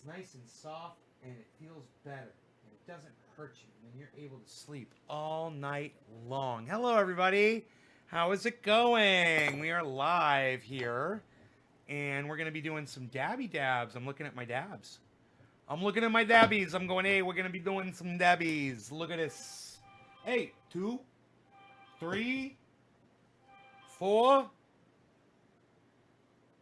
nice and soft, and it feels better, and it doesn't hurt you, and then you're able to sleep all night long. Hello, everybody. How is it going? We are live here, and we're going to be doing some dabby dabs. I'm looking at my dabs. I'm looking at my dabbies. I'm going, hey, we're going to be doing some dabbies. Look at this. Hey, 2, 3, 4.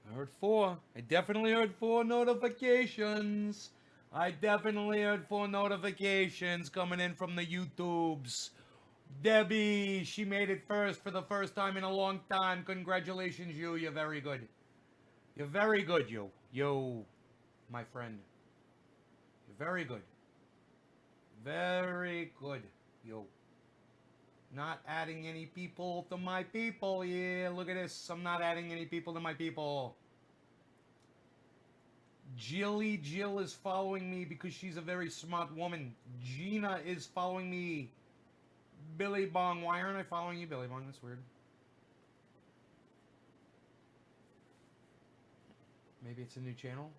I heard 4. I definitely heard 4 notifications. I definitely heard 4 notifications coming in from the YouTubes. Debbie, she made it first for the first time in a long time. Congratulations, you. You're very good. You're very good, you. Yo, my friend. You're very good. Very good, yo. Not adding any people to my people. Yeah, look at this. I'm not adding any people to my people. Jill is following me because she's a very smart woman. Gina is following me. Billy Bong. Why aren't I following you, Billy Bong? That's weird. Maybe it's a new channel?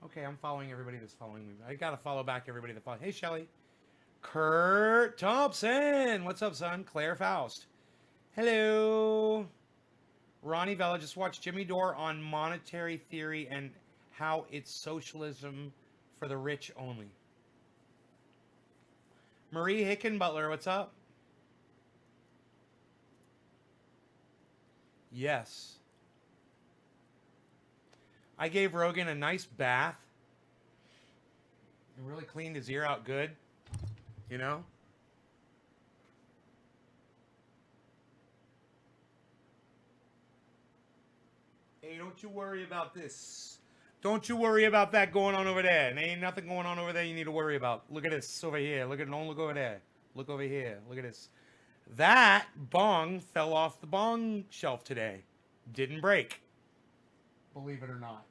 Okay, I'm following everybody that's following me. I gotta follow back everybody that follows. Hey, Shelly. Kurt Thompson. What's up, son? Claire Faust. Hello. Ronnie Vella. Just watched Jimmy Dore on monetary theory and how it's socialism for the rich only. Marie Hickenbutler. What's up? Yes. I gave Rogan a nice bath. And really cleaned his ear out good. You know? Hey, don't you worry about this. Don't you worry about that going on over there. There ain't nothing going on over there you need to worry about. Look at this over here. Don't look over there. Look over here. Look at this. That bong fell off the bong shelf today. Didn't break. Believe it or not.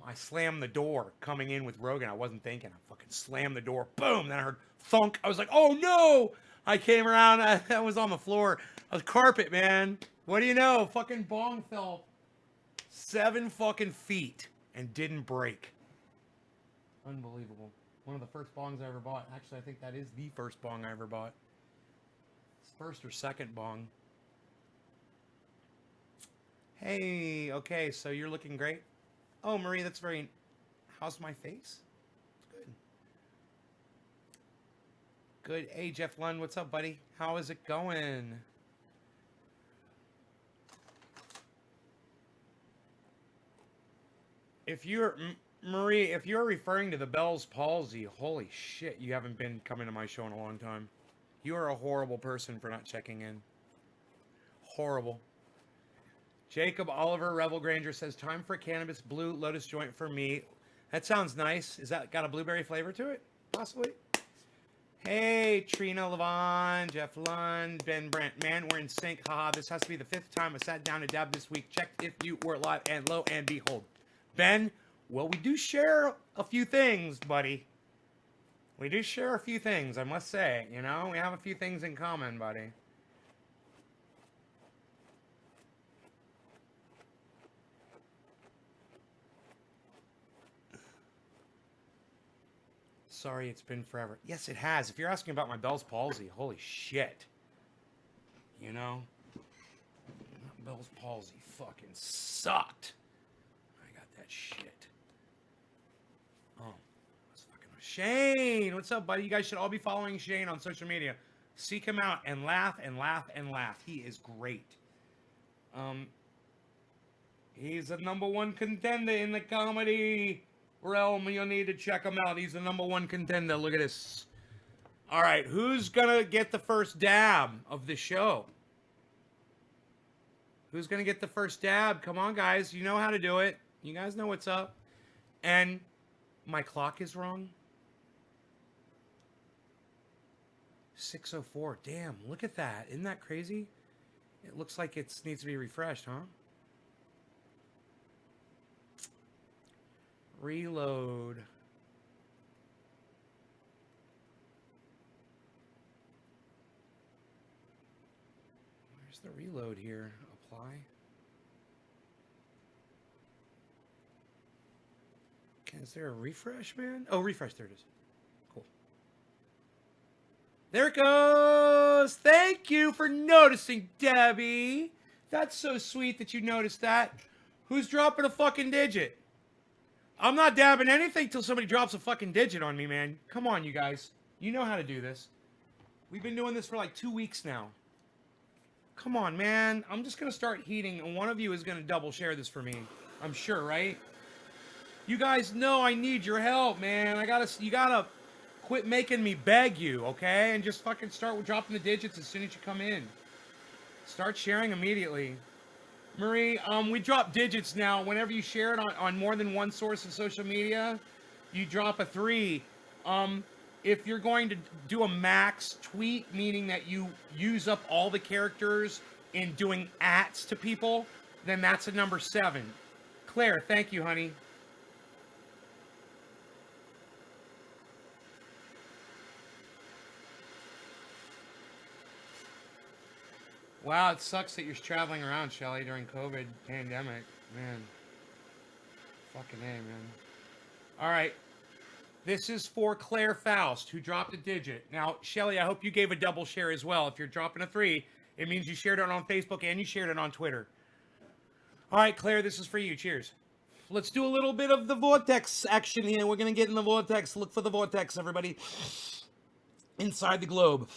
I slammed the door coming in with Rogan. I wasn't thinking. I fucking slammed the door. Boom. Then I heard thunk. I was like, oh no. I came around. I was on the floor. I was carpet, man. What do you know? Fucking bong fell 7 fucking feet and didn't break. Unbelievable. One of the first bongs I ever bought. Actually, I think that is the first bong I ever bought. It's first or second bong. Hey, okay, so you're looking great. Oh, Marie, that's very... How's my face? Good. Good. Hey, Jeff Lund, what's up, buddy? How is it going? If you're... Marie, if you're referring to the Bell's palsy, holy shit, you haven't been coming to my show in a long time. You are a horrible person for not checking in. Horrible. Jacob Oliver Revel Granger says, time for a cannabis blue lotus joint for me. That sounds nice. Is that got a blueberry flavor to it? Possibly. Hey, Trina Levon, Jeff Lund, Ben Brent. Man, we're in sync. Haha, this has to be the 5th time I sat down to dab this week. Checked if you were live, and lo and behold. Ben, well, we do share a few things, buddy. We do share a few things, I must say. You know, we have a few things in common, buddy. Sorry, it's been forever. Yes, it has. If you're asking about my Bell's palsy, holy shit. You know? Bell's palsy fucking sucked. I got that shit. Oh, that's fucking... Shane! What's up, buddy? You guys should all be following Shane on social media. Seek him out and laugh and laugh and laugh. He is great. He's a #1 contender in the comedy realm. You'll need to check him out. He's the #1 contender. Look at this. All right, who's gonna get the first dab of the show? Who's gonna get the first dab? Come on, guys. You know how to do it. You guys know what's up. And my clock is wrong. 6:04. Damn, look at that. Isn't that crazy? It looks like it needs to be refreshed, huh? Reload. Where's the reload here? Apply. Is there a refresh, man? Oh, refresh. There it is. Cool. There it goes. Thank you for noticing, Debbie. That's so sweet that you noticed that. Who's dropping a fucking digit? I'm not dabbing anything till somebody drops a fucking digit on me, man. Come on, you guys. You know how to do this. We've been doing this for like 2 weeks now. Come on, man. I'm just going to start heating, and one of you is going to double share this for me. I'm sure, right? You guys know I need your help, man. You gotta quit making me beg you, okay? And just fucking start with dropping the digits as soon as you come in. Start sharing immediately. Marie, we drop digits now. Whenever you share it on more than one source of social media, you drop a 3. If you're going to do a max tweet, meaning that you use up all the characters in doing ats to people, then that's a number 7. Claire, thank you, honey. Wow, it sucks that you're traveling around, Shelly, during COVID pandemic. Man. Fucking A, man. All right. This is for Claire Faust, who dropped a digit. Now, Shelly, I hope you gave a double share as well. If you're dropping a 3, it means you shared it on Facebook and you shared it on Twitter. All right, Claire, this is for you. Cheers. Let's do a little bit of the vortex action here. We're going to get in the vortex. Look for the vortex, everybody. Inside the globe.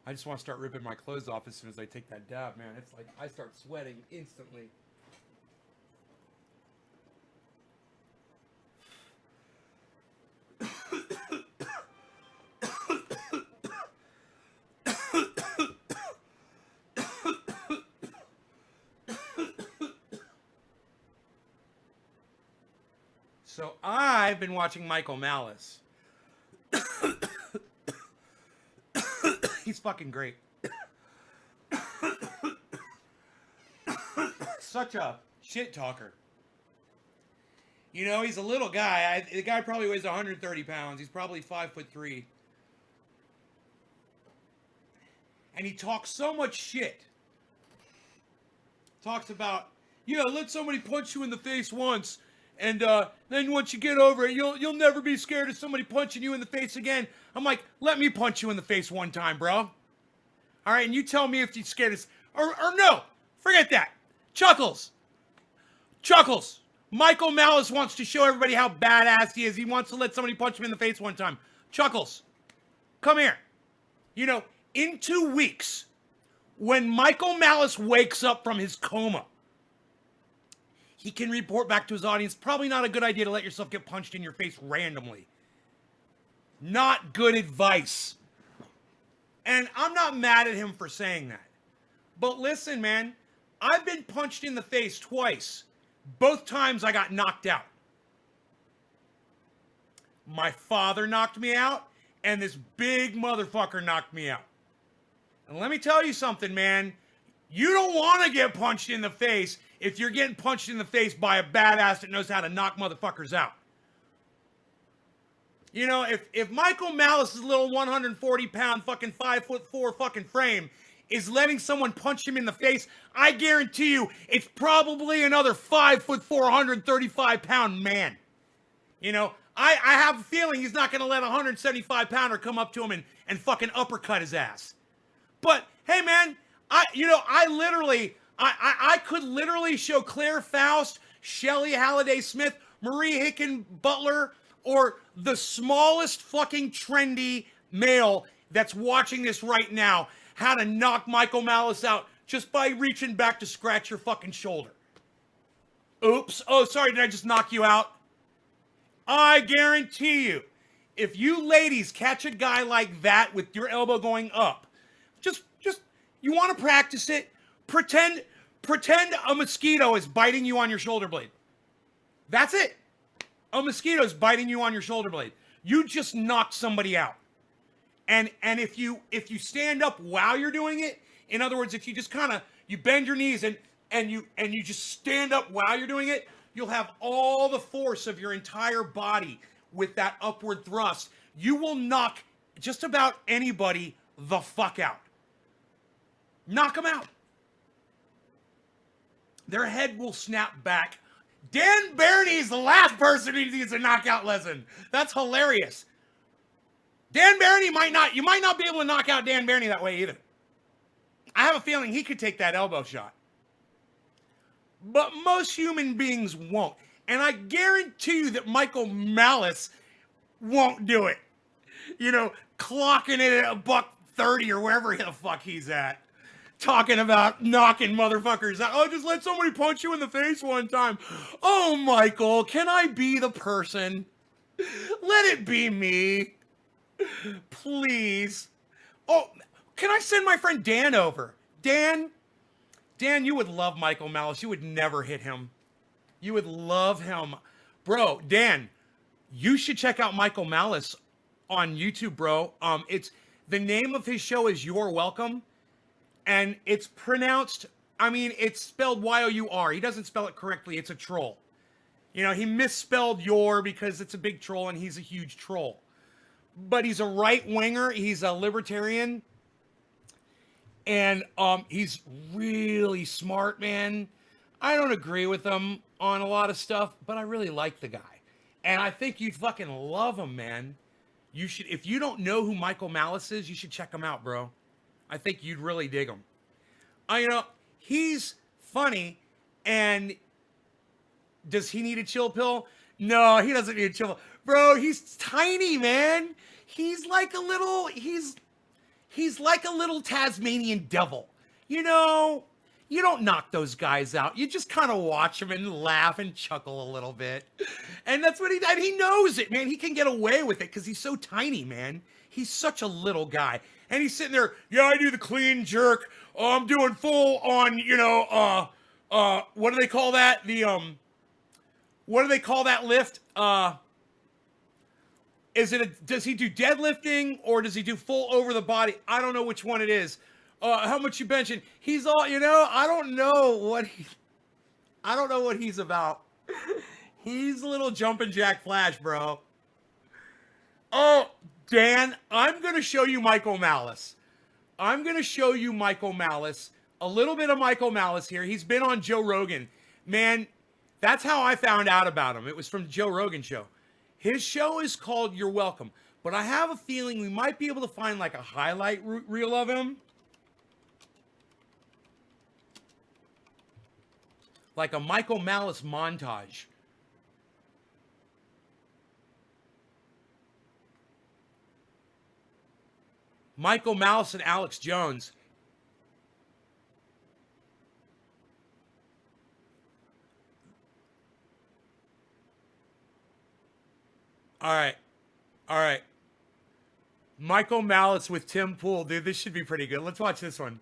I just want to start ripping my clothes off as soon as I take that dab, man. It's like I start sweating instantly. So I've been watching Michael Malice. He's fucking great. Such a shit talker. You know, he's a little guy. The guy probably weighs 130 pounds. He's probably 5'3". And he talks so much shit. Talks about, yeah, let somebody punch you in the face once. And then once you get over it, you'll never be scared of somebody punching you in the face again. I'm like, let me punch you in the face one time, bro. All right, and you tell me if you're scared of... Or no, forget that. Chuckles. Michael Malice wants to show everybody how badass he is. He wants to let somebody punch him in the face one time. Chuckles, come here. You know, in 2 weeks, when Michael Malice wakes up from his coma, he can report back to his audience, probably not a good idea to let yourself get punched in your face randomly. Not good advice. And I'm not mad at him for saying that. But listen, man, I've been punched in the face twice. Both times I got knocked out. My father knocked me out, and this big motherfucker knocked me out. And let me tell you something, man. You don't want to get punched in the face if you're getting punched in the face by a badass that knows how to knock motherfuckers out. You know, if Michael Malice's little 140-pound fucking 5'4" fucking frame is letting someone punch him in the face, I guarantee you it's probably another 5'4", 135-pound man. You know, I have a feeling he's not going to let a 175-pounder come up to him and fucking uppercut his ass. But, hey, man, I could literally show Claire Faust, Shelley Halliday Smith, Marie Hicken Butler, or the smallest fucking trendy male that's watching this right now how to knock Michael Malice out just by reaching back to scratch your fucking shoulder. Oops. Oh, sorry, did I just knock you out? I guarantee you, if you ladies catch a guy like that with your elbow going up, just you want to practice it? Pretend a mosquito is biting you on your shoulder blade. That's it. A mosquito's biting you on your shoulder blade. You just knocked somebody out. And if you stand up while you're doing it, in other words, if you just kind of you bend your knees and you just stand up while you're doing it, you'll have all the force of your entire body with that upward thrust. You will knock just about anybody the fuck out. Knock them out. Their head will snap back. Dan Barney's the last person who needs a knockout lesson. That's hilarious. Dan Barney you might not be able to knock out Dan Barney that way either. I have a feeling he could take that elbow shot. But most human beings won't. And I guarantee you that Michael Malice won't do it. You know, clocking it at $130 or wherever the fuck he's at. Talking about knocking motherfuckers out. Oh, just let somebody punch you in the face one time. Oh, Michael, can I be the person? Let it be me. Please. Oh, can I send my friend Dan over? Dan, you would love Michael Malice. You would never hit him. You would love him. Bro, Dan, you should check out Michael Malice on YouTube, bro. It's the name of his show is You're Welcome. And it's pronounced, it's spelled Y-O-U-R. He doesn't spell it correctly. It's a troll. You know, he misspelled your because it's a big troll and he's a huge troll. But he's a right-winger. He's a libertarian. And he's really smart, man. I don't agree with him on a lot of stuff, but I really like the guy. And I think you'd fucking love him, man. You should, if you don't know who Michael Malice is, you should check him out, bro. I think you'd really dig him. He's funny, and does he need a chill pill? No, he doesn't need a chill pill. Bro, he's tiny, man. He's like a little Tasmanian devil. You know, you don't knock those guys out. You just kind of watch them and laugh and chuckle a little bit. And that's what he knows it, man. He can get away with it because he's so tiny, man. He's such a little guy. And he's sitting there, yeah, I do the clean jerk. Oh, I'm doing full on, what do they call that? What do they call that lift? Does he do deadlifting or does he do full over the body? I don't know which one it is. How much you benching? He's all, I don't know what he's about. He's a little jumping jack flash, bro. Oh, Dan, I'm going to show you Michael Malice. A little bit of Michael Malice here. He's been on Joe Rogan. Man, that's how I found out about him. It was from Joe Rogan show. His show is called You're Welcome. But I have a feeling we might be able to find like a highlight reel of him. Like a Michael Malice montage. Michael Malice and Alex Jones. All right. Michael Malice with Tim Pool. Dude, this should be pretty good. Let's watch this one.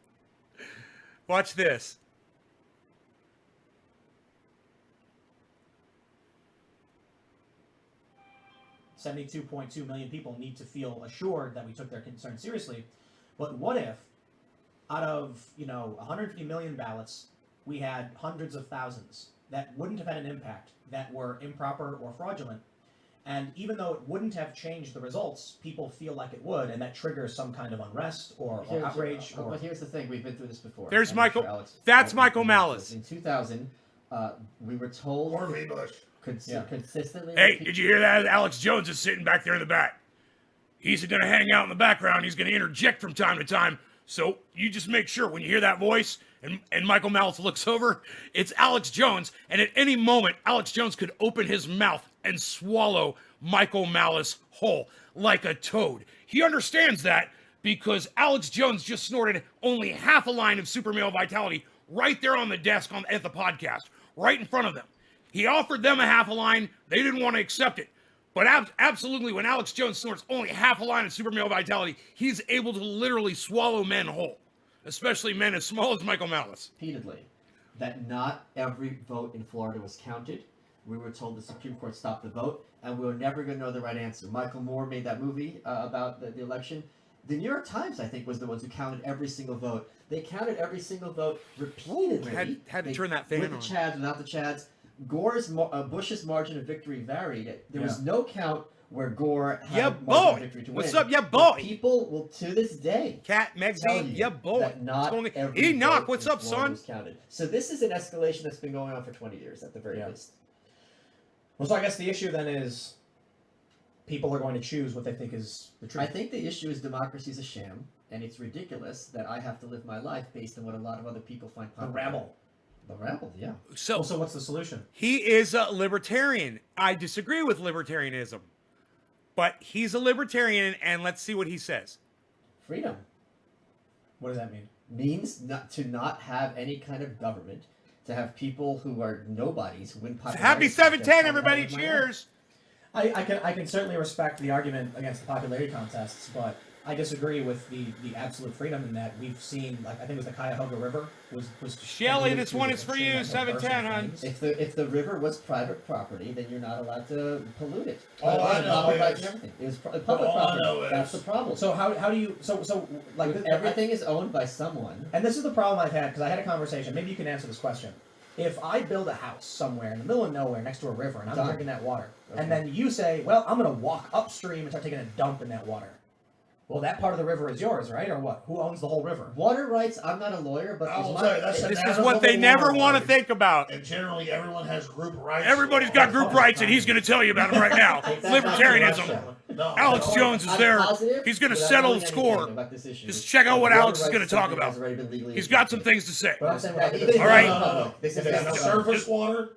Watch this. 72.2 million people need to feel assured that we took their concern seriously. But what if, out of 150 million ballots, we had hundreds of thousands that wouldn't have had an impact, that were improper or fraudulent, and even though it wouldn't have changed the results, people feel like it would, and that triggers some kind of unrest or outrage. But here's the thing: we've been through this before. There's Michael. That's Michael Malice. In 2000, we were told. Or Lee Bush. Consistently. Hey, did you hear that? Alex Jones is sitting back there in the back. He's going to hang out in the background. He's going to interject from time to time. So you just make sure when you hear that voice and Michael Malice looks over, it's Alex Jones. And at any moment, Alex Jones could open his mouth and swallow Michael Malice whole like a toad. He understands that because Alex Jones just snorted only half a line of Super Male Vitality right there on the desk at the podcast, right in front of them. He offered them a half a line. They didn't want to accept it. But absolutely, when Alex Jones snorts only half a line of Super Male Vitality, he's able to literally swallow men whole, especially men as small as Michael Malice. Repeatedly, that not every vote in Florida was counted, We were told the Supreme Court stopped the vote, and we were never going to know the right answer. Michael Moore made that movie about the election. The New York Times, I think, was the ones who counted every single vote. They counted every single vote repeatedly. Had to turn that fan with on. the Chads, without the Chads. Bush's margin of victory varied. There was no count where Gore had margin of victory to win. What's up, yeah, But boy? people will, to this day, Cat tell Megzy, you yeah, boy. that not What's going on? every Enoch, vote what's in up, Florida son? was counted. So this is an escalation that's been going on for 20 years, at the very least. Well, so I guess the issue then is people are going to choose what they think is the truth. I think the issue is democracy is a sham, and it's ridiculous that I have to live my life based on what a lot of other people find the popular. rabble. The rabble, yeah. So what's the solution? he is a libertarian. I disagree with libertarianism, but he's a libertarian, and let's see what he says. Freedom What does that mean? means not have any kind of government, to have people who are nobodies win popularity. Happy 710, everybody! That's my Cheers. I can certainly respect the argument against the popularity contests, but I disagree with the absolute freedom in that we've seen, like, I think it was the Cuyahoga River was Shelly, this one is for you, 710, hon. If the river was private property, then you're not allowed to pollute it. All I know is- It was public all I property. know is- That's the problem. So how do you like Everything is owned by someone. And this is the problem I've had, because I had a conversation. Maybe you can answer this question. If I build a house somewhere in the middle of nowhere next to a river and I'm Done. drinking that water, Okay. and then you say, well, I'm going to walk upstream and start taking a dump in that water. Well, that part of the river is yours, right? Or what? Who owns the whole river? Water rights, I'm not a lawyer, but I will it's tell you, that's This is navigable what they never waterway. want to think about. And generally, everyone has group rights. Everybody's got group rights, and he's going to tell you about them right now. Take that back to Libertarianism. Russia. No, Alex no. Jones is I'm there. positive, He's going to without settle knowing the anything score. about this issue, Just check out what water Alex is rights going to talk something that's about. already been legally He's got some accepted. things to say. But I'm saying, That- without- All right. No. This is You have not- surface water.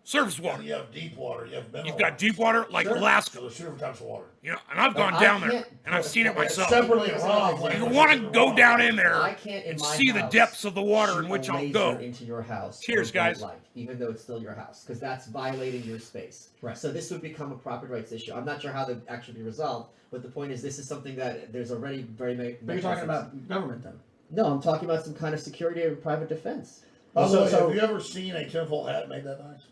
Surface And water. you have deep water. You have mineral You've got water. deep water like Sure. Alaska. So there's two different types of water. You know, and I've gone I down there, can't- and I've seen it myself. Separately in runoff land. You want to go down in there I can't in and my see the house depths of the water in shoot which a I'll laser go. into your house. Cheers, or bright guys. light, even though it's still your house, because that's violating your space. Right. So this would become a property rights issue. I'm not sure how that would actually be resolved, but the point is, this is something that there's already very. But you're talking about government then. No, I'm talking about some kind of security or private defense. By the So- way, so- have you ever seen a tinfoil hat made that nice?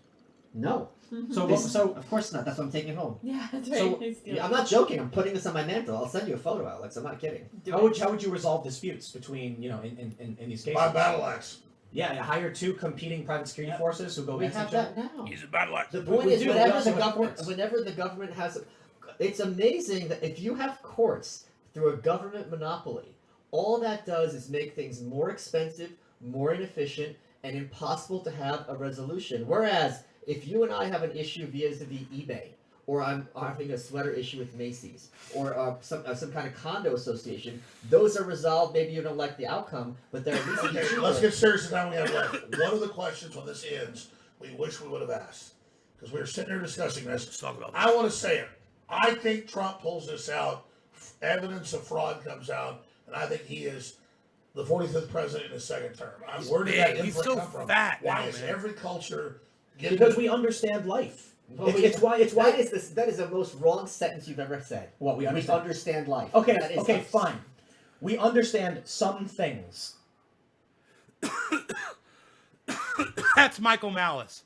No. So Of course not. That's what I'm taking home. Yeah, that's right. So- He's doing Yeah, I'm not joking. I'm putting this on my mantle. I'll send you a photo, Alex. I'm not kidding. how would you resolve disputes between in these cases? By battle axe. Yeah, you hire two competing private security forces who go We against have each other. that now. He's a bad luck. The We- point we is, do, we whenever also the have government, courts. whenever the government has, it's amazing that if you have courts through a government monopoly, all that does is make things more expensive, more inefficient, and impossible to have a resolution. Whereas, if you and I have an issue vis-a-vis eBay, or I'm having a sweater issue with Macy's, or some kind of condo association, those are resolved. Maybe you don't like the outcome, but they're at least Okay, cheaper. let's get serious now we have left. One of the questions when this ends, we wish we would have asked. Because we were sitting here discussing this. Let's talk about this. I want to say it. I think Trump pulls this out, evidence of fraud comes out, and I think he is the 45th president in his second term. Where did that big. He's input so come from? fat Why now, is man. every culture getting... Because we understand life. Well, It's why that is the most wrong sentence you've ever said. What we We understand. understand life. Okay, That is okay, us. fine. We understand some things. That's Michael Malice.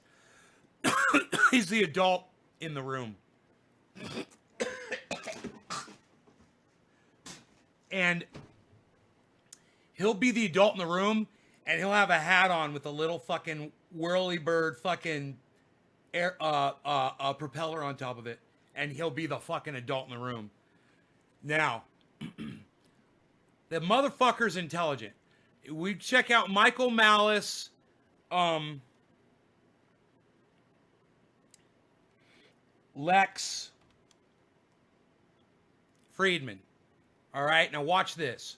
He's the adult in the room. And he'll be the adult in the room, and he'll have a hat on with a little fucking whirly bird fucking air propeller on top of it, and he'll be the fucking adult in the room. Now, the motherfucker's intelligent. We check out Michael Malice, Lex Friedman. All right, now watch this.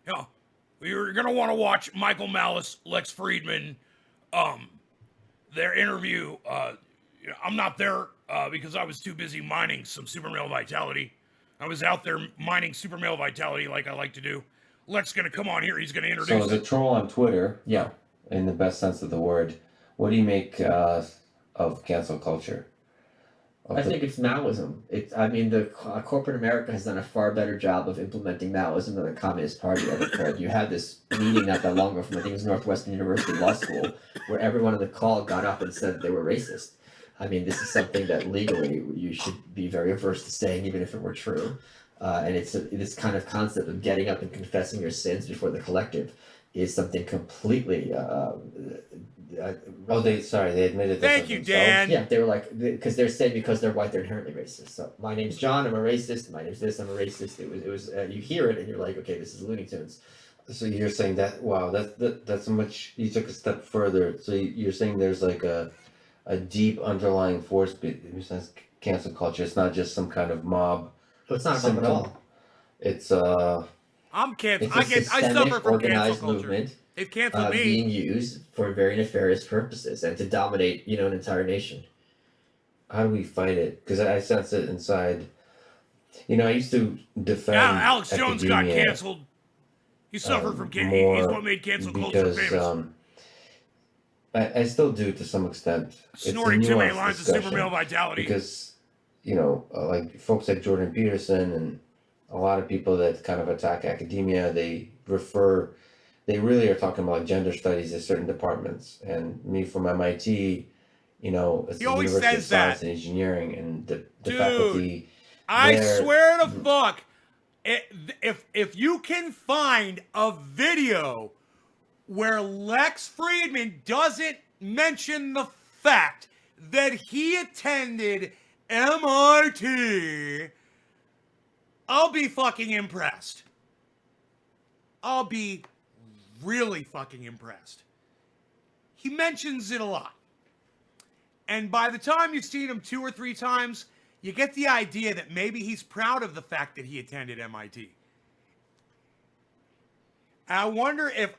Yeah, you're gonna want to watch Michael Malice, Lex Friedman, their interview. I'm not there because I was too busy mining some super male vitality. I was out there mining super male vitality like I like to do. Lex gonna come on here. He's gonna So introduce. as a troll on Twitter, Yeah. in the best sense of the word, what do you make of cancel culture? I think it's Maoism. Corporate America has done a far better job of implementing Maoism than the Communist Party ever could. You had this meeting not that long ago from, I think it was Northwestern University Law School, where everyone on the call got up and said they were racist. I mean, this is something that legally you should be very averse to saying, even if it were true. And this kind of concept of getting up and confessing your sins before the collective is something completely. They admitted this Thank of you, themselves. Dan. Yeah, they were like, because they're saying because they're white, they're inherently racist. So my name's John, I'm a racist. My name's this, I'm a racist. It was. You hear it and you're like, okay, this is Looney Tunes. So you're saying that, wow, that's much, you took a step further. So you're saying there's like a deep underlying force besides cancel culture. It's not just some kind of mob. So it's not a mob at all. It's I'm canceled. It's a I suffer systemic, from cancel organized culture. movement They've canceled me. being used for very nefarious purposes and to dominate, an entire nation. how do we fight it? Because I sense it inside. I used to defend Alex Jones got academia, canceled. He suffered from cancel. more He's what made cancel culture because famous. I still do to some extent. Snorting it's a too many nuanced lines of super discussion male vitality. because like folks like Jordan Peterson and a lot of people that kind of attack academia, they really are talking about gender studies at certain departments. And me from MIT, it's He the always University of says that. Science and Engineering, and the Dude, faculty. I there- swear to fuck, if you can find a video where Lex Friedman doesn't mention the fact that he attended MIT, I'll be fucking impressed. I'll be really fucking impressed. He mentions it a lot. And by the time you've seen him 2 or 3 times, you get the idea that maybe he's proud of the fact that he attended MIT. I wonder if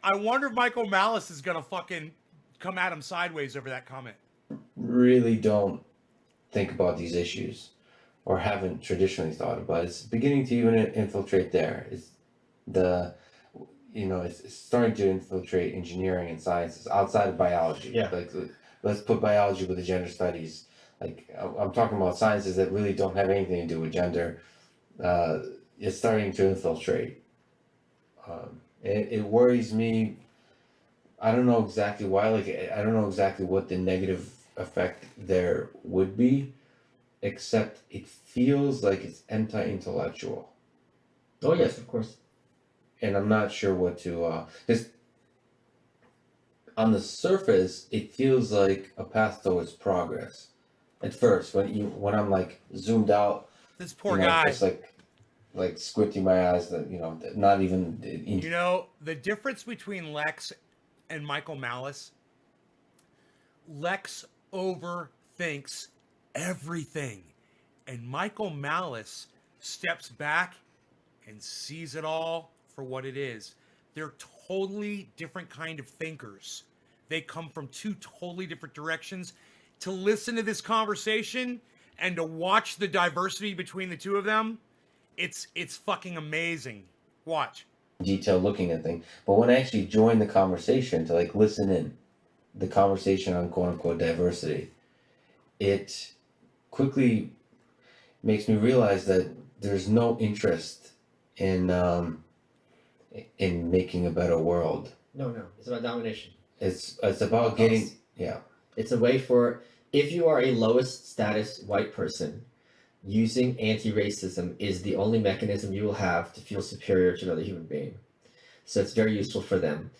Michael Malice is gonna fucking come at him sideways over that comment. really don't think about these issues or haven't traditionally thought about it. It's beginning to even infiltrate there. It's starting to infiltrate engineering and sciences outside of biology. Yeah. Like, let's put biology with the gender studies. Like, I'm talking about sciences that really don't have anything to do with gender. It's starting to infiltrate. It worries me. I don't know exactly why. Like, I don't know exactly what the negative effect there would be, except it feels like it's anti-intellectual. Oh yes, of course. And I'm not sure what to. Because on the surface, it feels like a path towards progress. At first, when I'm like zoomed out, This poor guy. just like squinting my eyes, not even. The difference between Lex and Michael Malice, Lex overthinks everything. And Michael Malice steps back and sees it all for what it is. They're totally different kind of thinkers. They come from 2 totally different directions. To listen to this conversation and to watch the diversity between the 2 of them, it's fucking amazing. Watch. Detail looking at things, but when I actually join the conversation to like listen in the conversation on quote unquote diversity, it quickly makes me realize that there's no interest in making a better world. No, it's about domination. It's about getting It's a way for, if you are a lowest status white person, using anti-racism is the only mechanism you will have to feel superior to another human being. So it's very useful for them.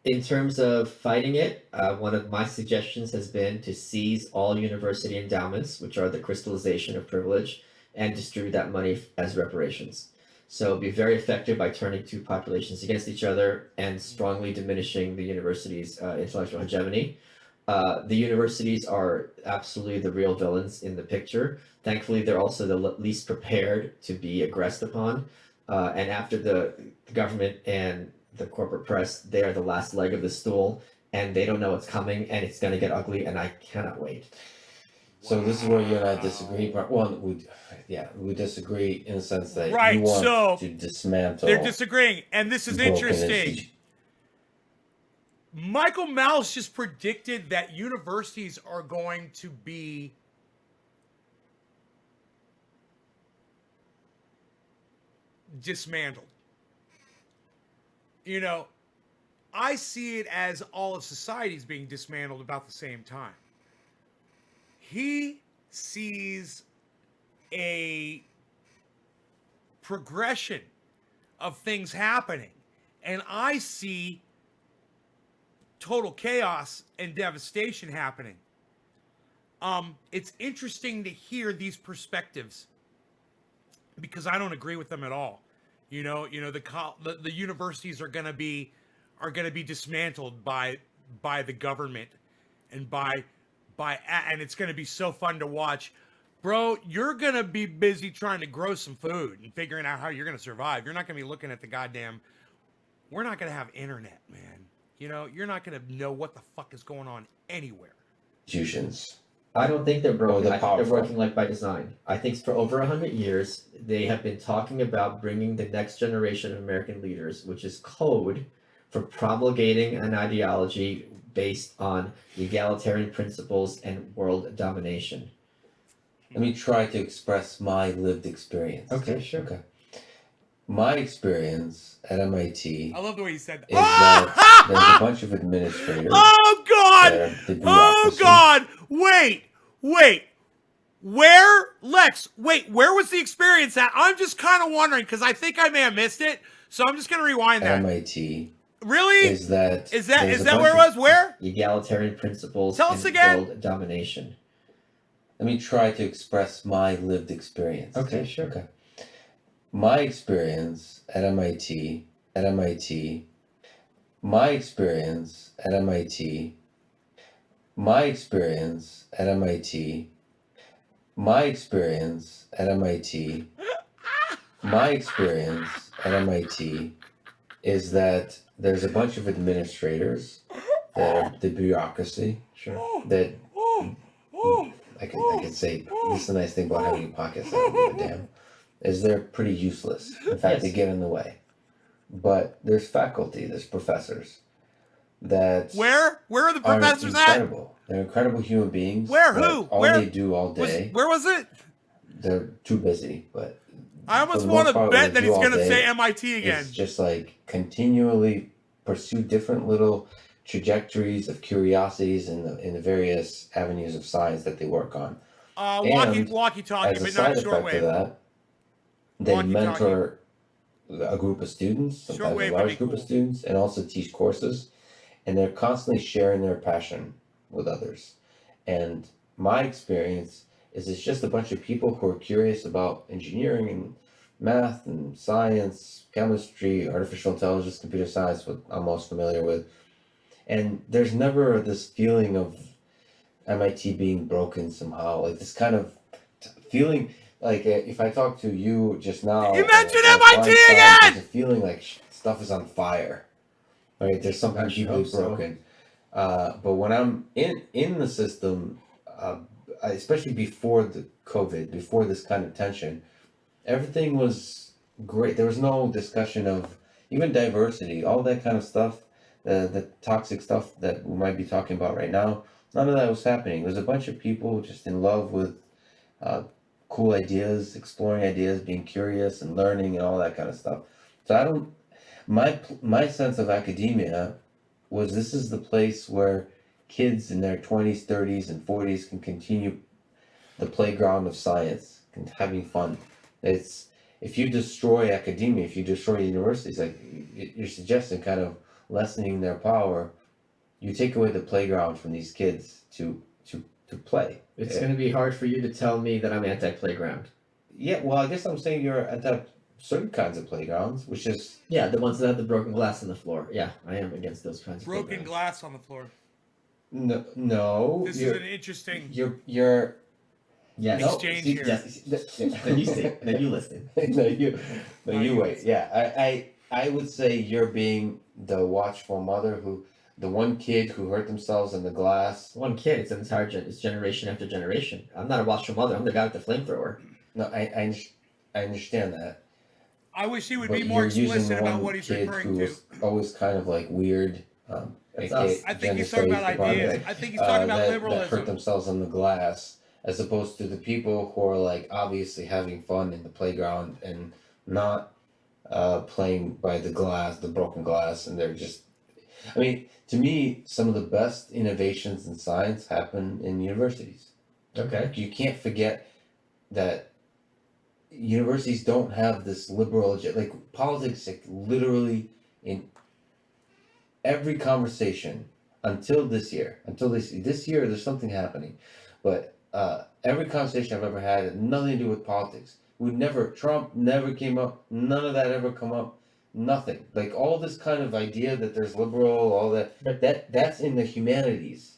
In terms of fighting it, one of my suggestions has been to seize all university endowments, which are the crystallization of privilege, and distribute that money as reparations. So be very effective by turning 2 populations against each other and strongly diminishing the university's intellectual hegemony. The universities are absolutely the real villains in the picture. Thankfully, they're also the least prepared to be aggressed upon. And after the government and the corporate press, they are the last leg of the stool, and they don't know what's coming, and it's going to get ugly, and I cannot wait. So this is where you and I disagree. Well, we disagree in the sense that Right, you want so to dismantle. They're disagreeing, and this is broken interesting. Michael Malice just predicted that universities are going to be dismantled. I see it as all of society is being dismantled about the same time. he sees a progression of things happening, and I see total chaos and devastation happening. It's interesting to hear these perspectives because I don't agree with them at all. The universities are gonna be dismantled by the government and and it's gonna be so fun to watch. Bro, you're gonna be busy trying to grow some food and figuring out how you're gonna survive. You're not gonna be looking at the goddamn. We're not gonna have internet, man. You're not gonna know what the fuck is going on anywhere. Institutions. I don't think they're broken. they're I think they're powerful. working like by design. I think for over 100 years, they have been talking about bringing the next generation of American leaders, which is code for promulgating an ideology based on egalitarian principles and world domination. Let me try to express my lived experience. Okay, sure. Okay. My experience at MIT I love the way you said that. is that there's a bunch of administrators. Oh God! There, the Oh bureaucracy. God! Wait! Where was the experience at? I'm just kind of wondering because I think I may have missed it. So I'm just gonna rewind At that. MIT Really? is that Is there's a that bunch where it of- was? Where? Egalitarian principles Tell and us again. world domination. Let me try to express my lived experience. Okay, sure. Okay. My experience at MIT, my experience at MIT, my experience at MIT, my experience at MIT, my experience at MIT is that there's a bunch of administrators, the bureaucracy, that I can say this is the nice thing about having a podcast. I don't give a damn. Is they're pretty useless. In fact, they Yes. get in the way. But there's faculty, there's professors that Where are the are professors at? incredible. They're incredible human beings. Where? that Who? All Where? they do all day, Where was it? they're too busy. But I for almost the want most to part, what bet they that do he's all gonna day say MIT again. It's just like continually pursue different little trajectories of curiosities in the various avenues of science that they work on. Walkie-talkie, As a but side not effect of shortwave. that, they Walkie-talkie. mentor a group of students, sometimes Shortwave a would large be group of cool. students, and also teach courses. And they're constantly sharing their passion with others. And my experience is it's just a bunch of people who are curious about engineering and math and science, chemistry, artificial intelligence, computer science, what I'm most familiar with. And there's never this feeling of MIT being broken somehow, like this kind of feeling. Like if I talk to you just now, You mentioned and MIT Einstein, again! There's a feeling like stuff is on fire. Right? There's something I should deeply hope so. broken. But when I'm in the system, especially before the COVID, before this kind of tension, everything was great. There was no discussion of even diversity, all that kind of stuff, the toxic stuff that we might be talking about right now. None of that was happening. There's a bunch of people just in love with cool ideas, exploring ideas, being curious and learning and all that kind of stuff. So I don't. My sense of academia was this is the place where kids in their 20s, 30s, and 40s can continue the playground of science and having fun. It's if you destroy academia, if you destroy universities, like you're suggesting, kind of lessening their power, you take away the playground from these kids to play. It's going to be hard for you to tell me that I'm anti-playground. Yeah, well, I guess I'm saying you're at certain kinds of playgrounds, which is Yeah, the ones that have the broken glass on the floor. Yeah, I am against those kinds of Broken playgrounds. glass on the floor. no. This is you're an interesting. you're Yes. no, Exchange see, here. yes, Then you say. Then you listen. no, you No, you you wait. Yeah, I would say you're being the watchful mother who the one kid who hurt themselves in the glass. One kid, it's an entire it's generation after generation. I'm not a watchful mother. I'm the guy with the flamethrower. No, I understand that. I wish he would But be more you're using explicit the about one what he's kid referring who to. was always kind of like weird. That's aka us. I think gender he's talking about studies department, ideas. I think he's talking about that hurt liberalism. themselves on the glass, as opposed to the people who are like obviously having fun in the playground and not playing by the glass, the broken glass, and they're just. To me, some of the best innovations in science happen in universities. Okay. You can't forget that universities don't have this liberal like politics, like literally in every conversation until this year. This year, there's something happening, but every conversation I've ever had nothing to do with politics. Trump never came up. None of that ever come up. Nothing. Like all this kind of idea that there's liberal, all that's in the humanities.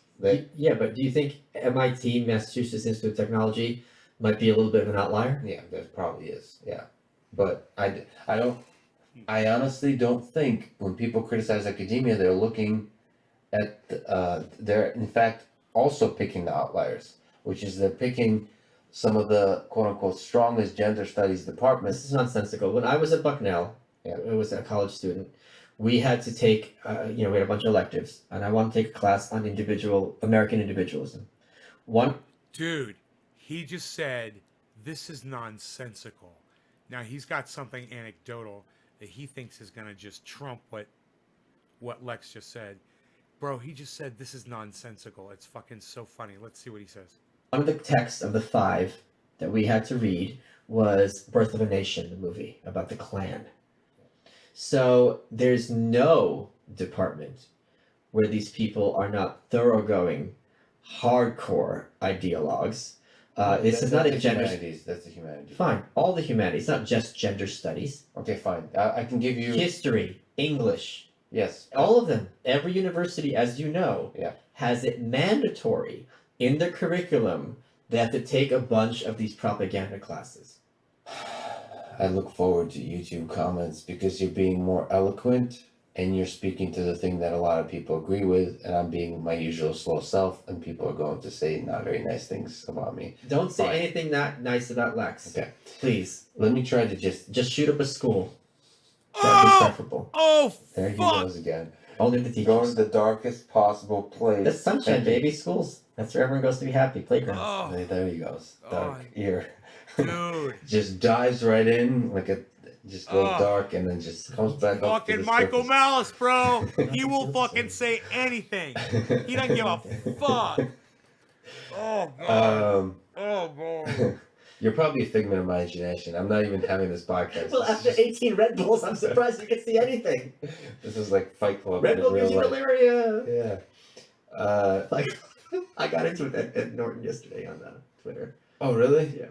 Yeah, but do you think MIT, Massachusetts Institute of Technology, might be a little bit of an outlier? Yeah, there probably is. Yeah, but I honestly don't think when people criticize academia, they're looking at they're in fact also picking the outliers, which is they're picking some of the quote unquote strongest gender studies departments. This is nonsensical. When I was at Bucknell, Yeah. I was a college student. We had to take, we had a bunch of electives, and I wanted to take a class on American individualism. Dude, he just said this is nonsensical. Now he's got something anecdotal that he thinks is gonna just trump what Lex just said. Bro, he just said this is nonsensical. It's fucking so funny. Let's see what he says. One of the texts of the 5 that we had to read was Birth of a Nation, the movie about the Klan. So there's no department where these people are not thoroughgoing, hardcore ideologues. This is not a gender. Humanities. That's the humanities. Fine, all the humanities, not just gender studies. Okay, fine. I can give you History, English, yes. all of them. Every university, as you know, Yeah. has it mandatory in their curriculum. They have to take a bunch of these propaganda classes. I look forward to YouTube comments because you're being more eloquent and you're speaking to the thing that a lot of people agree with, and I'm being my usual slow self, and people are going to say not very nice things about me. Don't say Fine. anything not nice about Lex. Okay. Please. Let me try to just Shoot up a school. That'd be preferable. Oh, there he fuck! goes again. Only the Go to teachers. the darkest possible place. That's sunshine, Thank you. baby. Schools. That's where everyone goes to be happy. Playgrounds. Oh, There he goes. Dark Oh. ear. dude. Just dives right in like just goes Oh. dark and then just comes back up to Fucking the Michael surface. Malice, bro. He will fucking say anything. He doesn't give a fuck. Oh, God. Oh, God. You're probably a figment of my imagination. I'm not even having this podcast. Well, This is after just- 18 Red Bulls, I'm surprised you can see anything. This is like Fight Club. Red in Bull real gives you life. malaria. Yeah. Like, I got into it with Ed Norton yesterday on Twitter. Oh, really? Yeah.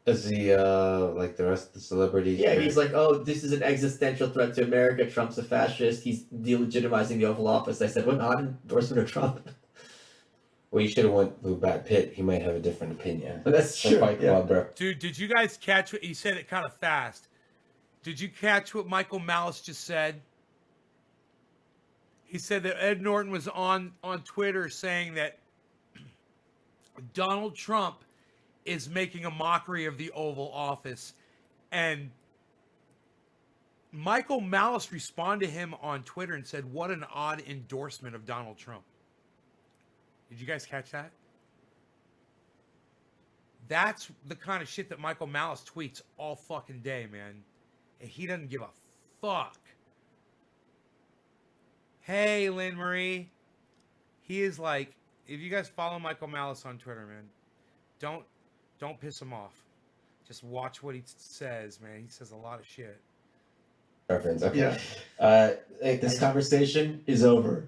Is he like the rest of the celebrities? Yeah, he's like, oh, this is an existential threat to America. Trump's a fascist. He's delegitimizing the Oval Office. I said, what not endorsement of Trump? Well, you should have went with Brad Pitt. He might have a different opinion. But that's So true. Fight Yeah. Club, bro. Dude, did you guys catch what he said? It kind of fast. Did you catch what Michael Malice just said? He said that Ed Norton was on Twitter saying that Donald Trump is making a mockery of the Oval Office, and Michael Malice responded to him on Twitter and said, "What an odd endorsement of Donald Trump." Did you guys catch that? That's the kind of shit that Michael Malice tweets all fucking day, man. And he doesn't give a fuck. Hey, Lynn Marie. He is like, if you guys follow Michael Malice on Twitter, man, don't piss him off. Just watch what he says, man. He says a lot of shit. Reference. Okay. Yeah. This This conversation is over.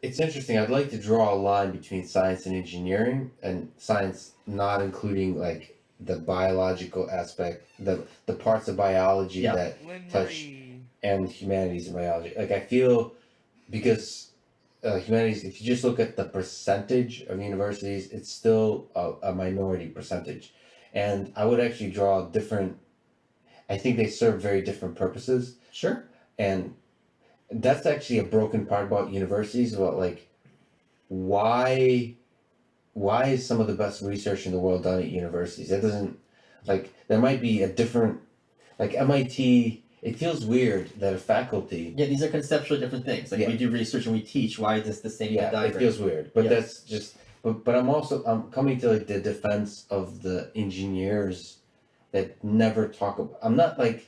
It's interesting. I'd like to draw a line between science and engineering, and science not including like the biological aspect, the parts of biology Yeah. that Lynn touch Marie. and humanities and biology. Like I feel because humanities, if you just look at the percentage of universities, it's still a minority percentage, and I would actually draw different. I think they serve very different purposes, Sure. and that's actually a broken part about universities. About like why is some of the best research in the world done at universities? That doesn't like there might be a different like MIT. It feels weird that a faculty. Yeah, these are conceptually different things. Like Yeah. we do research and we teach. Why is this the same Yeah, diagram? it feels weird, but Yeah. that's just. But I'm coming to like the defense of the engineers that never talk about. I'm not like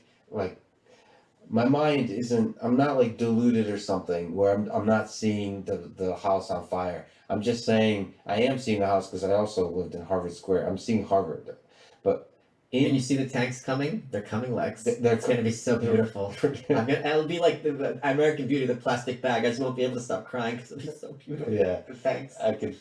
my mind isn't. I'm not like deluded or something where I'm not seeing the house on fire. I'm just saying I am seeing the house because I also lived in Harvard Square. I'm seeing Harvard, but And you in see the tanks coming? They're coming, Lex. They're It's gonna be so beautiful. It'll be like the American Beauty, the plastic bag. I just won't be able to stop crying because it'll be so beautiful. Yeah. The tanks. I can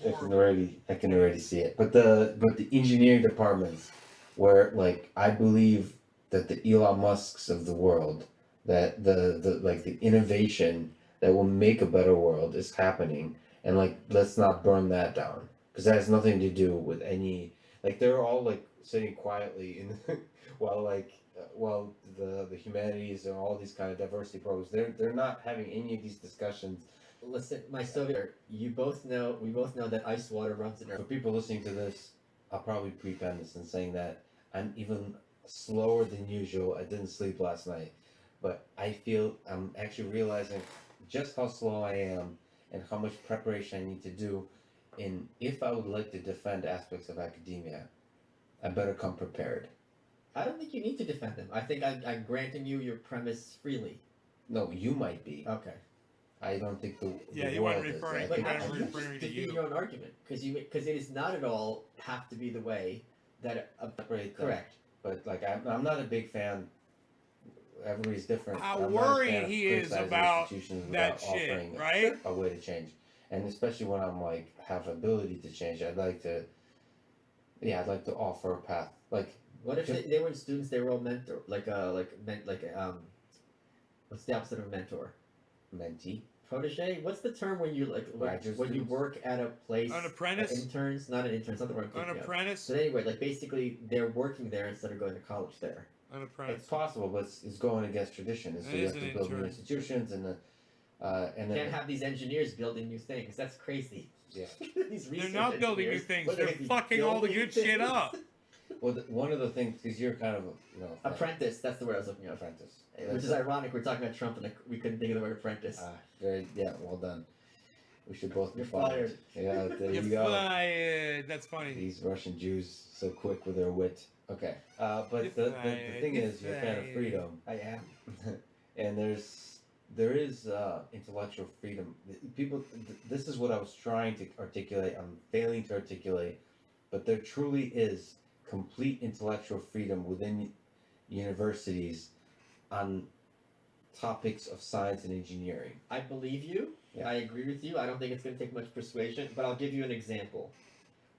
already see it. But the engineering departments, where like I believe that the Elon Musks of the world, that the like the innovation that will make a better world is happening, and like let's not burn that down because that has nothing to do with any like they're all like sitting quietly in while the humanities and all these kind of diversity programs they're not having any of these discussions. Listen, my Soviet, we both know that ice water runs in our. For people listening to this, I'll probably prepend this in saying that I'm even slower than usual. I didn't sleep last night, but I feel I'm actually realizing just how slow I am and how much preparation I need to do. And if I would like to defend aspects of academia, I better come prepared. I don't think you need to defend them. I think I'm granting you your premise freely. No, you might be. Okay. I don't think the Yeah, the you weren't world is. referring- I But think I'm you referring just to defeat you. your own argument because it is not at all have to be the way that separate them. correct. But like I'm not a big fan. Everybody's different. How I'm not a worried fan of he is criticizing about institutions that without shit, offering right? a way to change, and especially when I'm like have ability to change, I'd like to offer a path. Like What if they weren't students? They were all mentor, what's the opposite of a mentor? mentee, Protege? What's the term when you Graduate when you students? work at a place? An apprentice? Interns, not an intern. It's not the word I'm An thinking of. apprentice? But anyway, like basically they're working there instead of going to college there. An it's apprentice. possible, but it's going against tradition. And so It you is have to an build new intern. institutions and then Can't have these engineers building new things. That's crazy. yeah. These They're research not building new engineers, things. what, They're gonna be fucking all the building good shit things? up. Well, one of the things because you're kind of Apprentice. That's the word I was looking at. apprentice, Which is ironic. We're talking about Trump and we couldn't think of the word apprentice. well done. We should both be You're fired. Yeah, there You're you go. fired. That's funny. These Russian Jews so quick with their wit. Okay, but You're the fired. thing You're is, you're a fan of fired. freedom, I am. and there is intellectual freedom. People, this is what I was trying to articulate. I'm failing to articulate, but there truly is complete intellectual freedom within universities on topics of science and engineering. I believe you. Yeah. I agree with you. I don't think it's going to take much persuasion, but I'll give you an example.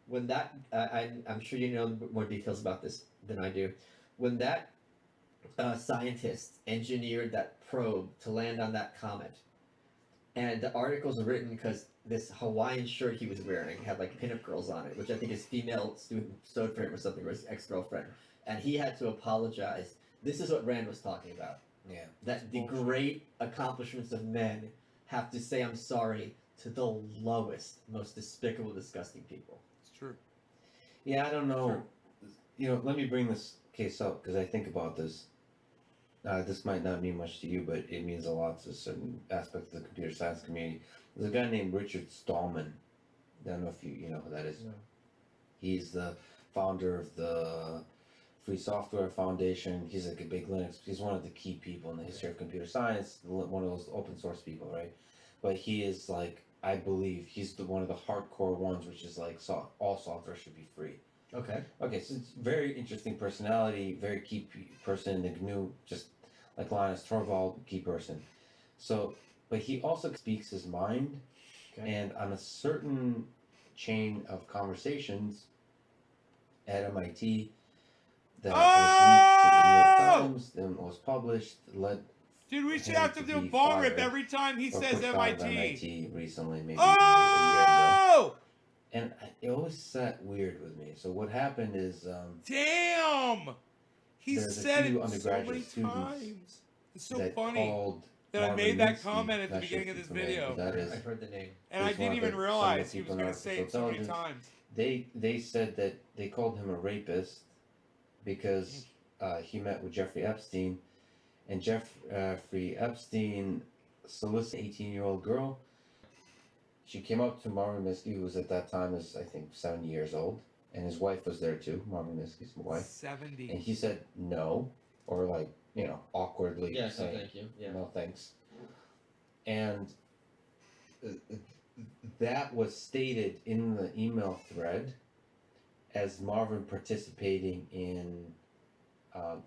When that, I'm sure you know more details about this than I do. When that scientist engineered that probe to land on that comet, and the articles were written because this Hawaiian shirt he was wearing had like pinup girls on it, which I think his female student sewed for him or something, or his ex-girlfriend, and he had to apologize. This is what Rand was talking about. Yeah. That the Bullshit. great accomplishments of men have to say I'm sorry to the lowest, most despicable, disgusting people. It's true. Yeah, I don't know. Sure. You know, let me bring this case up because I think about this. This might not mean much to you, but it means a lot to certain aspects of the computer science community. There's a guy named Richard Stallman. I don't know if you know who that is. No. He's the founder of the Free Software Foundation. He's like a big Linux. He's one of the key people in the history of computer science. One of those open source people, right? But he is like, I believe he's one of the hardcore ones, which is like all software should be free. Okay. Okay, so it's very interesting personality, very key person in the GNU, just like Linus Torvald, key person. So, but he also speaks his mind, Okay. and on a certain chain of conversations at MIT that was leaked to the New York Times, then was published, led Dude, we should him have to to do be bong rip fired every time he or says pushed out of MIT. MIT recently, maybe a year ago. Oh! And it always sat weird with me. So what happened is, Damn! He There's a said few it so undergraduate many students times. It's so that funny called that I Marvin made that Minsky, comment at the not sure beginning if of this you're familiar video. with who that is. I've heard the name. And I He's one didn't of even the realize he people was in going to say it so many artificial times. They said that they called him a rapist because he met with Jeffrey Epstein, and Jeffrey Epstein solicited an 18-year-old girl. She came up to Marvin Minsky, who was at that time I think 70 years old, and his wife was there too. Marvin Minsky's wife, 70. and he said no, or like awkwardly Yes, no, saying, thank you. Yeah. no thanks. And that was stated in the email thread as Marvin participating in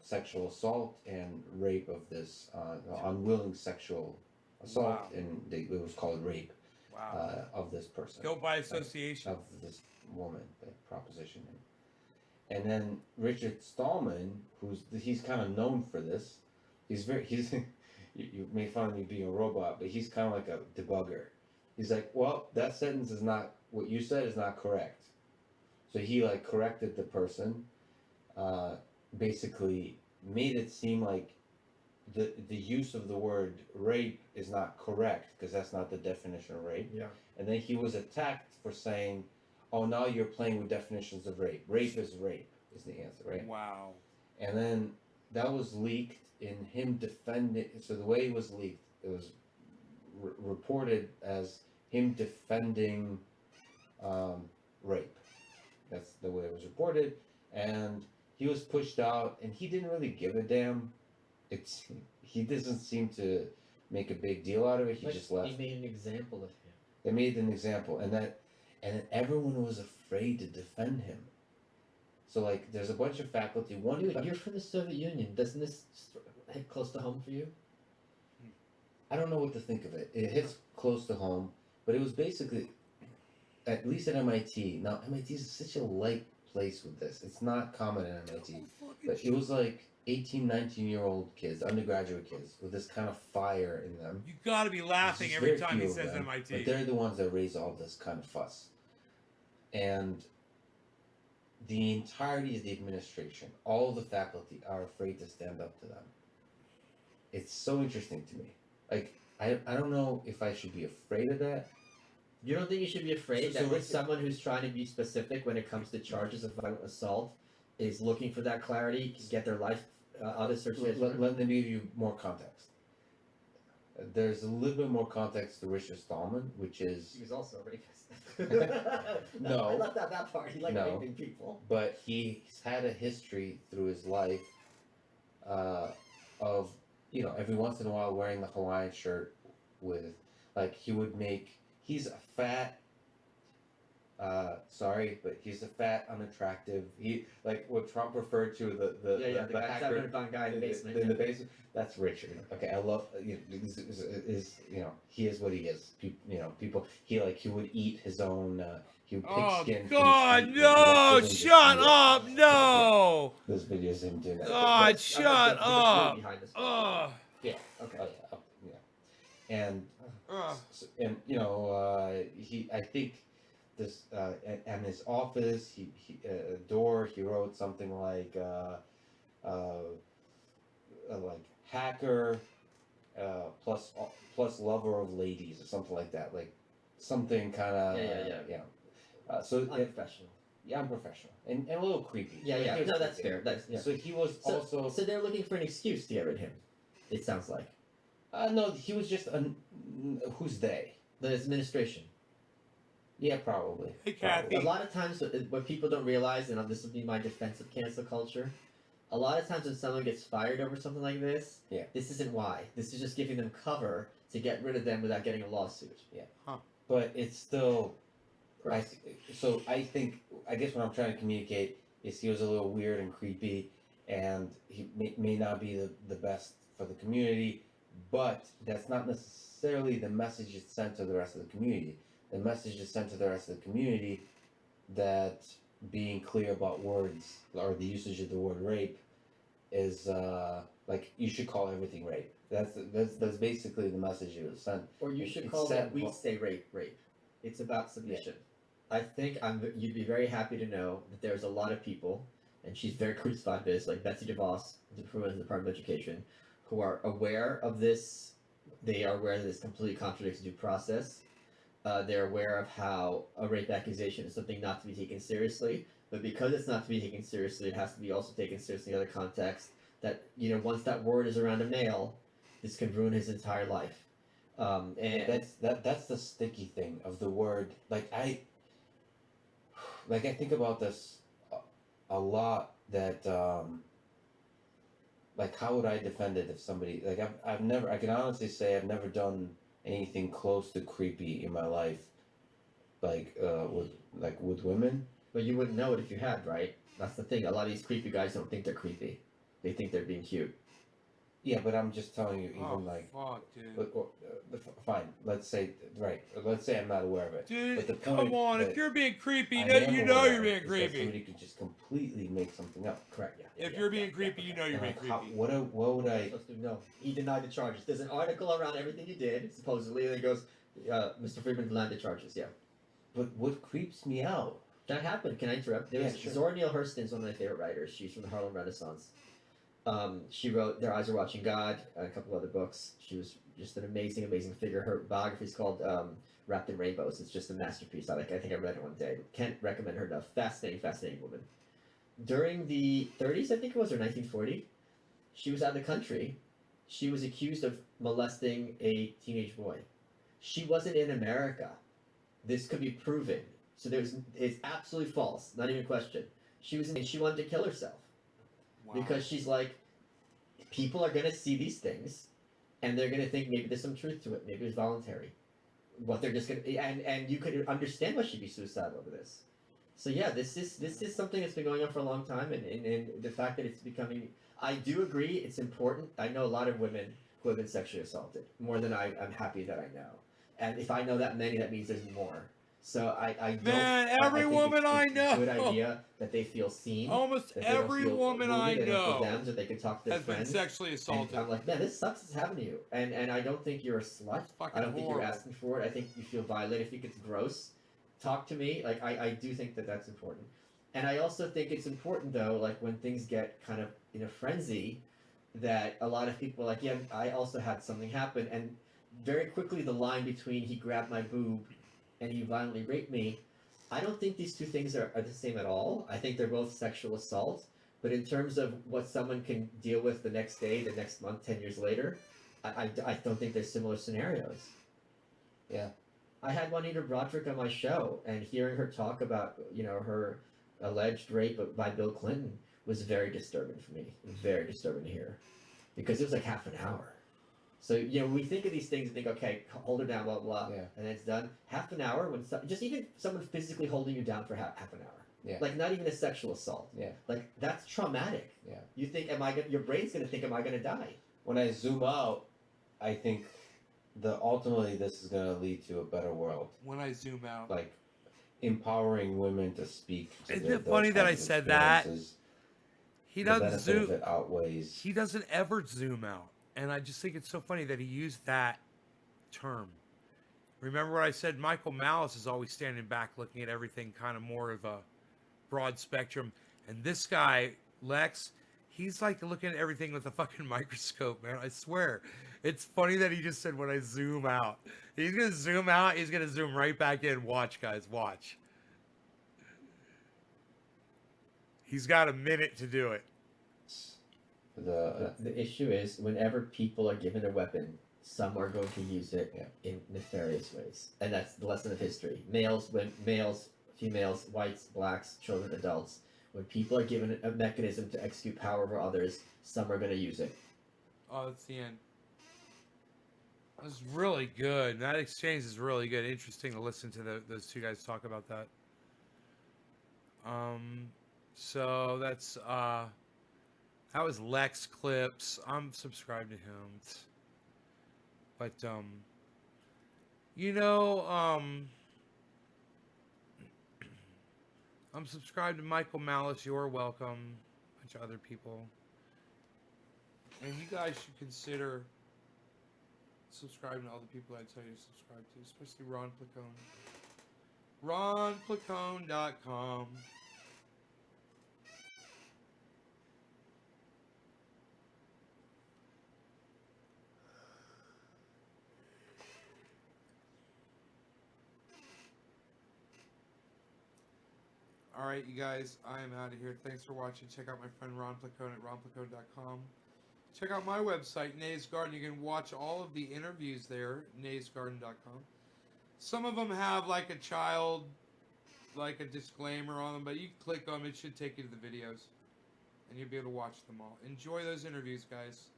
sexual assault and rape of this unwilling sexual assault, Wow. and it was called rape Wow. of this person, Guilt by association. of this woman, that proposition. And then Richard Stallman, he's kind of known for this. He's you made fun of me being a robot, but he's kind of like a debugger. He's like, well, that sentence is not what you said is not correct. So he like corrected the person, basically made it seem like the use of the word rape is not correct because that's not the definition of rape. Yeah. And then he was attacked for saying, oh, now you're playing with definitions of rape. Rape is the answer, right? Wow. And then that was leaked in him defending. So the way it was leaked, it was reported as him defending rape. That's the way it was reported. And he was pushed out, and he didn't really give a damn. He doesn't seem to make a big deal out of it. He just left. He made an example of him. They made an example, and then everyone was afraid to defend him. So like, there's a bunch of faculty. Dude, you're from the Soviet Union. Doesn't this hit close to home for you? I don't know what to think of it. It hits close to home, but it was basically, at least at MIT. Now MIT is such a light place with this. It's not common at MIT, but it was like 18, 19-year-old kids, undergraduate kids, with this kind of fire in them. You gotta be laughing There's every very time he few of says them, MIT. But they're the ones that raise all this kind of fuss. And the entirety of the administration, all the faculty are afraid to stand up to them. It's so interesting to me. Like, I don't know if I should be afraid of that. You don't think you should be afraid So that it's- someone who's trying to be specific when it comes to charges of violent assault is looking for that clarity to get their life out of search? Let me give you more context. There's a little bit more context to Richard Stallman, which is, He was also a rapist. No. I left out that part. He liked No. raping people. but he's had a history through his life of, every once in a while wearing the Hawaiian shirt with, like, he's a fat, sorry, but he's a fat, unattractive, like what Trump referred to the guy, hacker 700-pound guy in the basement. in the basement. That's Richard. Okay, I love, he is what he is. People, he would eat his own, he would pick Oh skin. from God, his feet and no! put it in his Shut ear. up, no! There's videos of him doing that. God, shut up! Behind this. Ugh. Yeah. Okay. Yeah. And Ugh. I think this and his office, door, he wrote something like hacker plus lover of ladies or something like that, like something kind of so Unprofessional. yeah, unprofessional and a little creepy. Yeah, Like, yeah. he was No, that's creepy. fair. That's yeah. So he was also So they're looking for an excuse to get rid of him. It sounds like no, he was just who's they? the administration. Yeah, probably. Hey, Kathy. A lot of times, what people don't realize, and this will be my defense of cancel culture. A lot of times, when someone gets fired over something like this, Yeah. this isn't why. This is just giving them cover to get rid of them without getting a lawsuit. But it's still. Right. I guess what I'm trying to communicate is he was a little weird and creepy, and he may not be the best for the community, but that's not necessarily the message it's sent to the rest of the community. The message is sent to the rest of the community that being clear about words or the usage of the word rape is like you should call everything rape. That's basically the message it was sent. Or you It's should call sad, it we well- say rape. It's about submission. I think you'd be very happy to know that there's a lot of people, and she's very crucified by this, like Betsy DeVos, the Department of Education, who are aware of this. They are aware that this completely contradicts due process. They're aware of how a rape accusation is something not to be taken seriously, but because it's not to be taken seriously, it has to be also taken seriously in other contexts. That once that word is around a male, this can ruin his entire life. And That's the sticky thing of the word. Like I think about this a lot. That like how would I defend it if somebody like I've never I can honestly say I've never done anything close to creepy in my life, like with women. But you wouldn't know it if you had, right? That's the thing. A lot of these creepy guys don't think they're creepy. They think they're being cute. Yeah, but I'm just telling you, even Oh, like, fuck, dude. fine. Let's say right. Let's say I'm not aware of it. Dude, but the come point on. that If you're being creepy, I then am you know aware you're of being is that creepy. somebody could just completely make something up. Correct. Yeah. If you're being creepy, you know you're And being like, how, creepy. what would I? Supposed to know. He denied the charges. There's an article around everything you did, supposedly, and he goes, Mr. Friedman denied the charges. Yeah. But what creeps me out? That happened. Can I interrupt? Yeah, sure. Zora Neale Hurston is one of my favorite writers. She's from the Harlem Renaissance. She wrote Their Eyes Are Watching God, and a couple other books. She was just an amazing, amazing figure. Her biography is called Wrapped in Rainbows. It's just a masterpiece. I think I read it one day. Can't recommend her enough. Fascinating, fascinating woman. During the 30s, I think it was, or 1940, she was out of the country. She was accused of molesting a teenage boy. She wasn't in America. This could be proven. So it's absolutely false. Not even a question. She wanted to kill herself. Wow. Because she's like, people are gonna see these things, and they're gonna think maybe there's some truth to it. Maybe it's voluntary. What they're just gonna and you could understand why she'd be suicidal over this. So yeah, this is something that's been going on for a long time, and the fact that it's becoming, I do agree, it's important. I know a lot of women who have been sexually assaulted, more than I'm happy that I know. And if I know that many, that means there's more. So I don't. Man, every think woman I it's know. a good idea that they feel seen. Almost That they don't every feel woman I bullied, they don't feel know damned, that they can talk to their has been friends. sexually And assaulted. I'm like, man, this sucks. It's happening to you, and I don't think you're a slut. Fucking I don't think you're horrible. asking for it. I think you feel violated. I think it's gross. Talk to me. Like I do think that that's important, and I also think it's important though, like when things get kind of in a frenzy, that a lot of people are like, yeah, I also had something happen, and very quickly the line between he grabbed my boob and he violently raped me, I don't think these two things are the same at all. I think they're both sexual assault. But in terms of what someone can deal with the next day, the next month, 10 years later, I don't think they're similar scenarios. Yeah. I had Juanita Broderick on my show, and hearing her talk about, her alleged rape by Bill Clinton was very disturbing for me. Very disturbing to hear. Because it was like half an hour. So, we think of these things and think, okay, hold her down, blah, blah, blah, Yeah. and then it's done. Half an hour, when just even someone physically holding you down for half an hour. Yeah. Like, not even a sexual assault. Yeah. Like, that's traumatic. Yeah. You think, your brain's going to think, am I going to die? When I zoom out, I think ultimately this is going to lead to a better world, When I zoom out. like empowering women to speak. To Isn't their, it funny that I kinds of said that? experiences. He The doesn't benefit zoom. of it outweighs. He doesn't ever zoom out. And I just think it's so funny that he used that term. Remember what I said? Michael Malice is always standing back looking at everything kind of more of a broad spectrum. And this guy, Lex, he's like looking at everything with a fucking microscope, man. I swear. It's funny that he just said when I zoom out. He's going to zoom out. He's going to zoom right back in. Watch, guys. Watch. He's got a minute to do it. The issue is, whenever people are given a weapon, some are going to use it in nefarious ways. And that's the lesson of history. Males, females, whites, blacks, children, adults. When people are given a mechanism to execute power over others, some are going to use it. Oh, that's the end. That was really good. That exchange is really good. Interesting to listen to those two guys talk about that. So that's that was Lex Clips. I'm subscribed to him. But I'm subscribed to Michael Malice. You're welcome. A bunch of other people. And you guys should consider subscribing to all the people I tell you to subscribe to, especially Ron Placone. RonPlacone.com. Alright, you guys, I am out of here. Thanks for watching. Check out my friend Ron Placone at ronplacone.com. Check out my website, Nays Garden. You can watch all of the interviews there, naysgarden.com. Some of them have like a child, like a disclaimer on them, but you click on them, it should take you to the videos. and you'll be able to watch them all. Enjoy those interviews, guys.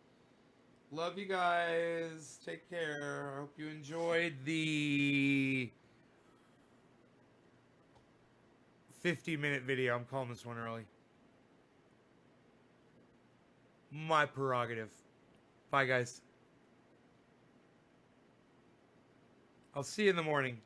Love you guys. Take care. I hope you enjoyed the 50-minute video. I'm calling this one early. My prerogative. Bye, guys. I'll see you in the morning.